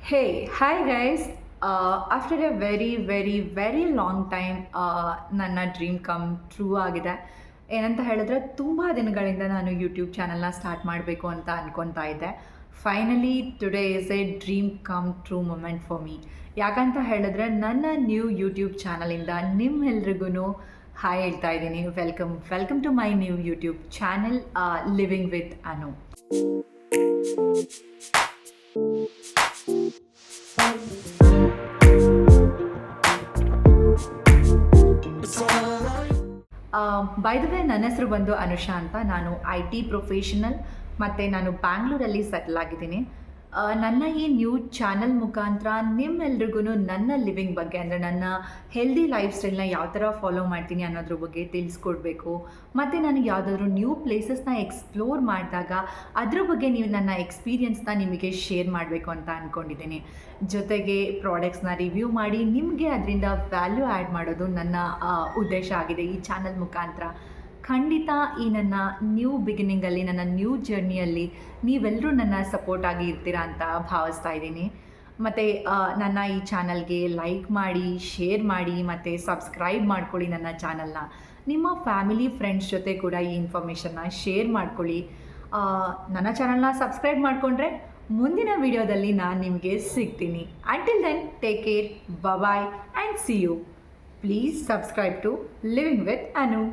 Hi guys. After a very long time ನನ್ನ dream come true ಆಗಿದೆ. ಏನಂತ ಹೇಳಿದ್ರೆ ತುಂಬ ದಿನಗಳಿಂದ ನಾನು ಯೂಟ್ಯೂಬ್ ಚಾನಲ್ನ ಸ್ಟಾರ್ಟ್ ಮಾಡಬೇಕು ಅಂತ ಅನ್ಕೊತಾ ಇದ್ದೆ. Finally today is a dream come true moment for me. ಯಾಕಂತ ಹೇಳಿದ್ರೆ ನನ್ನ ನ್ಯೂ ಯೂಟ್ಯೂಬ್ ಚಾನಲಿಂದ ನಿಮ್ಮೆಲ್ರಿಗೂ ಹಾಯ್ ಹೇಳ್ತಾ ಇದ್ದೀನಿ. Welcome to my new YouTube channel living with Anu. By the way ನನ್ನ ಹೆಸರು ಬಂದು ಅನುಷಾ ಅಂತ. ನಾನು ಐ ಟಿ ಪ್ರೊಫೆಷನಲ್ ಮತ್ತು ನಾನು ಬ್ಯಾಂಗ್ಳೂರಲ್ಲಿ ಸೆಟಲ್ ಆಗಿದ್ದೀನಿ. ನನ್ನ ಈ ನ್ಯೂ ಚಾನಲ್ ಮುಖಾಂತರ ನಿಮ್ಮೆಲ್ರಿಗೂ ನನ್ನ ಲಿವಿಂಗ್ ಬಗ್ಗೆ, ಅಂದರೆ ನನ್ನ ಹೆಲ್ದಿ ಲೈಫ್ ಸ್ಟೈಲ್ನ ಯಾವ ಥರ ಫಾಲೋ ಮಾಡ್ತೀನಿ ಅನ್ನೋದ್ರ ಬಗ್ಗೆ ತಿಳಿಸ್ಕೊಡ್ಬೇಕು. ಮತ್ತು ನನಗೆ ಯಾವುದಾದ್ರೂ ನ್ಯೂ ಪ್ಲೇಸಸ್ನ ಎಕ್ಸ್ಪ್ಲೋರ್ ಮಾಡಿದಾಗ ಅದ್ರ ಬಗ್ಗೆ ನೀವು ನನ್ನ ಎಕ್ಸ್ಪೀರಿಯನ್ಸ್ನ ನಿಮಗೆ ಶೇರ್ ಮಾಡಬೇಕು ಅಂತ ಅಂದ್ಕೊಂಡಿದ್ದೀನಿ. ಜೊತೆಗೆ ಪ್ರಾಡಕ್ಟ್ಸ್ನ ರಿವ್ಯೂ ಮಾಡಿ ನಿಮಗೆ ಅದರಿಂದ ವ್ಯಾಲ್ಯೂ ಆ್ಯಡ್ ಮಾಡೋದು ನನ್ನ ಉದ್ದೇಶ ಆಗಿದೆ ಈ ಚಾನಲ್ ಮುಖಾಂತರ. ಖಂಡಿತ ಈ ನನ್ನ ನ್ಯೂ ಬಿಗಿನಿಂಗಲ್ಲಿ, ನನ್ನ ನ್ಯೂ ಜರ್ನಿಯಲ್ಲಿ ನೀವೆಲ್ಲರೂ ನನ್ನ ಸಪೋರ್ಟ್ ಆಗಿ ಇರ್ತೀರಾ ಅಂತ ಭಾವಿಸ್ತಾ ಇದ್ದೀನಿ. ಮತ್ತು ನನ್ನ ಈ ಚಾನಲ್ಗೆ ಲೈಕ್ ಮಾಡಿ, ಶೇರ್ ಮಾಡಿ ಮತ್ತು ಸಬ್ಸ್ಕ್ರೈಬ್ ಮಾಡ್ಕೊಳ್ಳಿ ನನ್ನ ಚಾನಲ್ನ. ನಿಮ್ಮ ಫ್ಯಾಮಿಲಿ ಫ್ರೆಂಡ್ಸ್ ಜೊತೆ ಕೂಡ ಈ ಇನ್ಫಾರ್ಮೇಷನ್ನ ಶೇರ್ ಮಾಡ್ಕೊಳ್ಳಿ. ನನ್ನ ಚಾನಲ್ನ ಸಬ್ಸ್ಕ್ರೈಬ್ ಮಾಡಿಕೊಂಡ್ರೆ ಮುಂದಿನ ವಿಡಿಯೋದಲ್ಲಿ ನಾನು ನಿಮಗೆ ಸಿಗ್ತೀನಿ. Until then take care, bye and see you. Please subscribe to living with Anu.